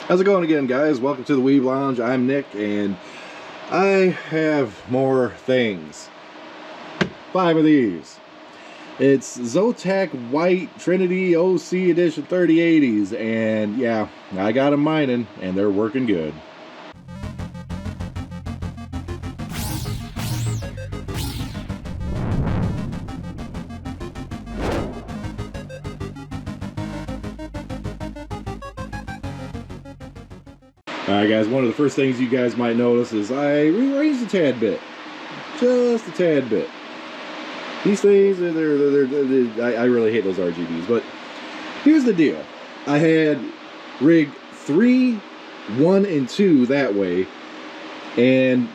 How's it going again, guys? Welcome to the Weeb Lounge. I'm Nick, and I have more things. 5 of these. It's Zotac White Trinity OC Edition 3080s, and yeah, I got them mining, and they're working good. Alright guys, one of the first things you guys might notice is I rearranged a tad bit. Just a tad bit. These things, I really hate those RGBs, but here's the deal. I had rig 3, 1, and 2 that way, and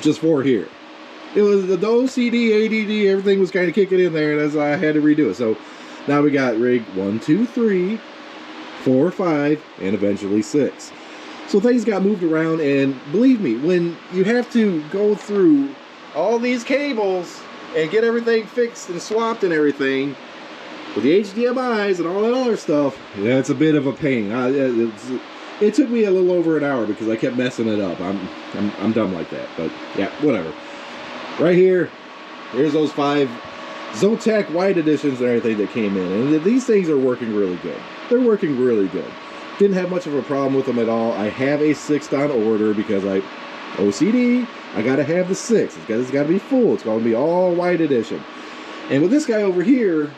just 4 here. It was the OCD, ADD, everything was kind of kicking in there, and that's why I had to redo it. So now we got rig 1, 2, 3, 4, 5, and eventually 6. So things got moved around, and believe me, when you have to go through all these cables and get everything fixed and swapped and everything with the HDMIs and all that other stuff, yeah, it's a bit of a pain. It took me a little over an hour because I kept messing it up. I'm dumb like that, but yeah, whatever. Right here, here's those 5 Zotac White editions and everything that came in, and these things are working really good. They're working really good. Didn't have much of a problem with them at all. I have a 6th on order because OCD, I gotta have the 6. It's gotta be full. It's gonna be all white edition. And with this guy over here,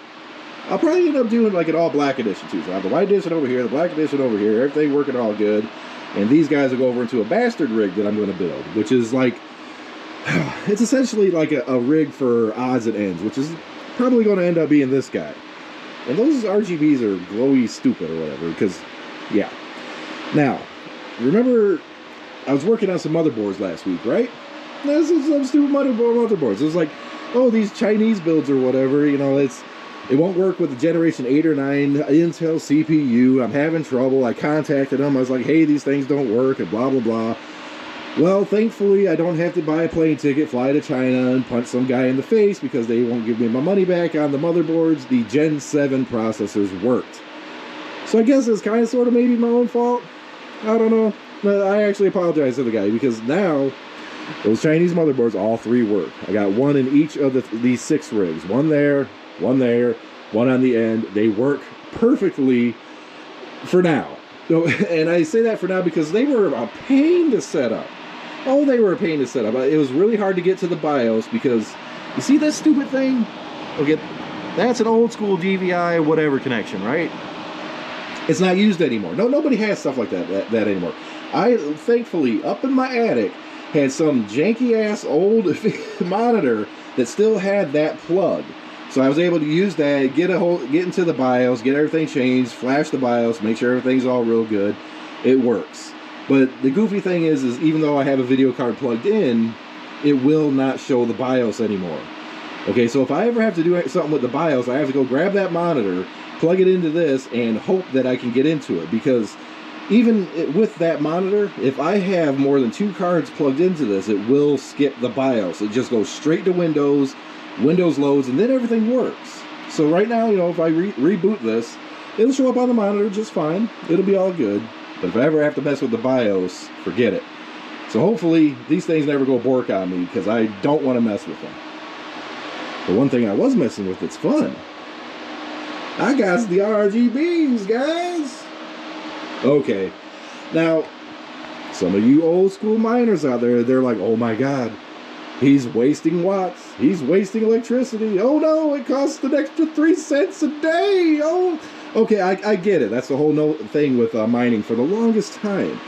I'll probably end up doing like an all black edition too. So I have the white edition over here, the black edition over here, everything working all good. And these guys will go over into a bastard rig that I'm gonna build, which is like, it's essentially like a rig for odds and ends, which is probably gonna end up being this guy. And those RGBs are glowy stupid or whatever, because yeah. Now, remember, I was working on some motherboards last week, right? This is some stupid motherboards. It was like, oh, these Chinese builds or whatever, you know, it won't work with the Generation 8 or 9 Intel CPU. I'm having trouble. I contacted them. I was like, hey, these things don't work, and blah, blah, blah. Well, thankfully, I don't have to buy a plane ticket, fly to China, and punch some guy in the face because they won't give me my money back on the motherboards. The Gen 7 processors worked. So I guess it's kind of sort of maybe my own fault. I don't know. But I actually apologize to the guy because now those Chinese motherboards, all 3 work. I got one in each of these 6 rigs. One there, one on the end. They work perfectly for now. So, and I say that for now because they were a pain to set up. Oh, they were a pain to set up. It was really hard to get to the BIOS because, you see this stupid thing? Okay, that's an old school DVI whatever connection, right? It's not used anymore. Nobody has stuff like that anymore. I, thankfully, up in my attic, had some janky-ass old monitor that still had that plug. So I was able to use that, get into the BIOS, get everything changed, flash the BIOS, make sure everything's all real good. It works. But the goofy thing is even though I have a video card plugged in, it will not show the BIOS anymore. Okay, so if I ever have to do something with the BIOS, I have to go grab that monitor, plug it into this, and hope that I can get into it, because even with that monitor, if I have more than 2 cards plugged into this, it will skip the BIOS. It just goes straight to Windows loads, and then everything works. So right now, you know, if I reboot this, it'll show up on the monitor just fine. It'll be all good. But if I ever have to mess with the BIOS, forget it. So hopefully these things never go bork on me, because I don't want to mess with them. The one thing I was messing with that's fun, I got the RGBs, guys. Okay, now some of you old school miners out there, they're like, oh my god, he's wasting watts, he's wasting electricity, oh no, it costs an extra 3 cents a day. Oh, okay, I get it. That's the whole thing with mining for the longest time,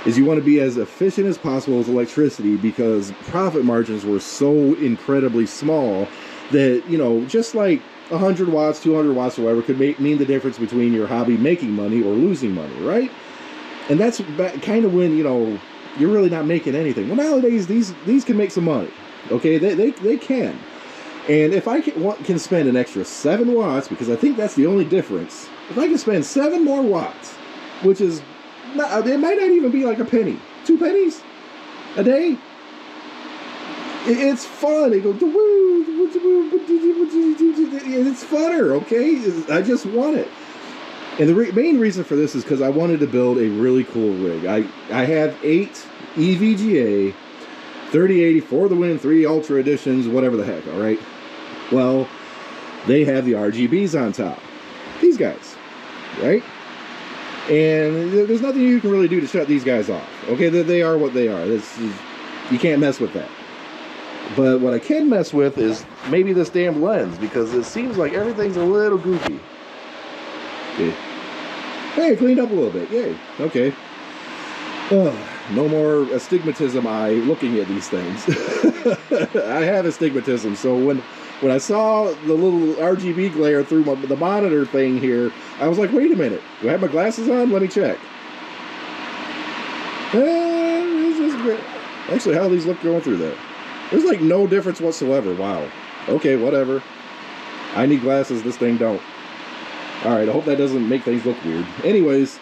is you want to be as efficient as possible with electricity, because profit margins were so incredibly small that, you know, just like 100 watts, 200 watts, or whatever could mean the difference between your hobby making money or losing money, right? And that's kind of when, you know, you're really not making anything. Well, nowadays, these can make some money, okay? They can. And if I can spend an extra 7 watts, because I think that's the only difference, if I can spend 7 more watts, which is, it might not even be like a penny, 2 pennies a day, it's fun. It goes, it's funner, okay? I just want it. And the main reason for this is because I wanted to build a really cool rig. I have 8 EVGA 3080 for the win, 3 Ultra Editions, whatever the heck, all right? Well, they have the RGBs on top. These guys, right? And there's nothing you can really do to shut these guys off. Okay, they are what they are. You can't mess with that. But what I can mess with is maybe this damn lens, because it seems like everything's a little goofy. Okay. Hey, cleaned up a little bit. Yay. Okay. No more astigmatism eye looking at these things. I have astigmatism, so when I saw the little RGB glare through the monitor thing here, I was like, wait a minute. Do I have my glasses on? Let me check. This is great. Actually, how these look going through that? There's like no difference whatsoever. Wow. Okay, whatever. I need glasses. This thing don't. Alright, I hope that doesn't make things look weird. Anyways,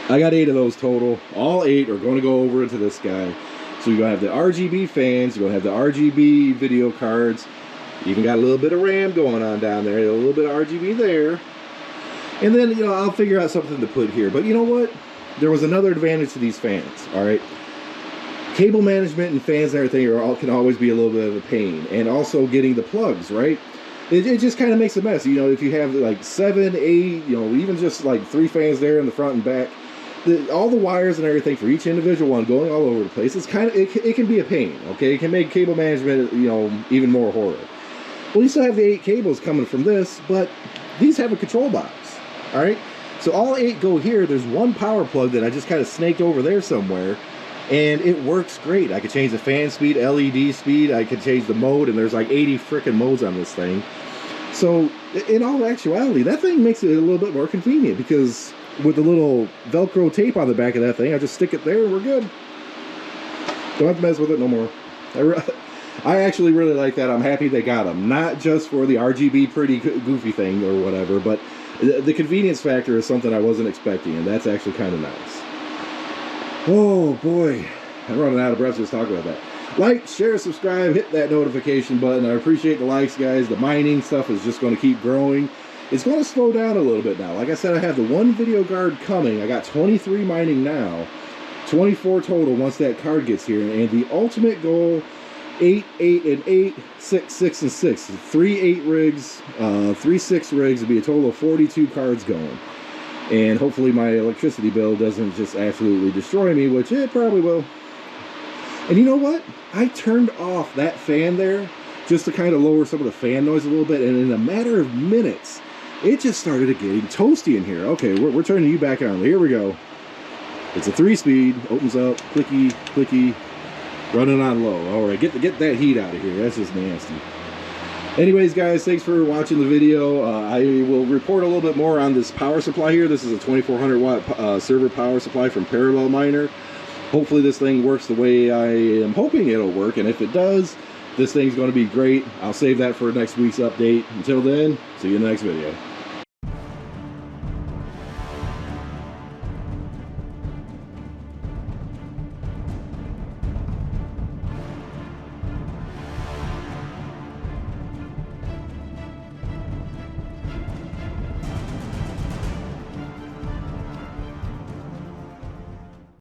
I got 8 of those total. All 8 are going to go over into this guy. So you're going to have the RGB fans. You're going to have the RGB video cards. You even got a little bit of RAM going on down there. A little bit of RGB there. And then, you know, I'll figure out something to put here. But you know what? There was another advantage to these fans. Alright. Cable management and fans and everything can always be a little bit of a pain. And also getting the plugs, right? It just kind of makes a mess. You know, if you have like 7, 8, you know, even just like 3 fans there in the front and back, all the wires and everything for each individual one going all over the place, it's kind of, it can be a pain, okay? It can make cable management, you know, even more horrid. Well, you still have the 8 cables coming from this, but these have a control box, all right? So all 8 go here. There's one power plug that I just kind of snaked over there somewhere, and it works great. I could change the fan speed, LED speed, I could change the mode, and there's like 80 frickin' modes on this thing. So, in all actuality, that thing makes it a little bit more convenient, because with the little Velcro tape on the back of that thing, I just stick it there and we're good. Don't have to mess with it no more. I actually really like that. I'm happy they got them. Not just for the RGB pretty goofy thing or whatever, but the convenience factor is something I wasn't expecting, and that's actually kind of nice. Oh boy, I'm running out of breath just talking about that. Like, share, subscribe, hit that notification button. I appreciate the likes, guys. The mining stuff is just going to keep growing. It's going to slow down a little bit now. Like I said, I have the 1 video card coming. I got 23 mining now. 24 total once that card gets here. And the ultimate goal, 8, 8, and 8, 6, 6, and 6. 3 8 rigs, 3 6 rigs. It'll be a total of 42 cards going. And hopefully my electricity bill doesn't just absolutely destroy me, which it probably will. And you know what? I turned off that fan there just to kind of lower some of the fan noise a little bit, and in a matter of minutes, it just started getting toasty in here. Okay, we're turning you back on. Here we go. It's a 3-speed, opens up, clicky, clicky, running on low. All right, get that heat out of here. That's just nasty. Anyways, guys, thanks for watching the video. I will report a little bit more on this power supply here. This is a 2400 watt server power supply from Parallel Miner. Hopefully this thing works the way I am hoping it'll work, and if it does, this thing's going to be great. I'll save that for next week's update. Until then, see you in the next video.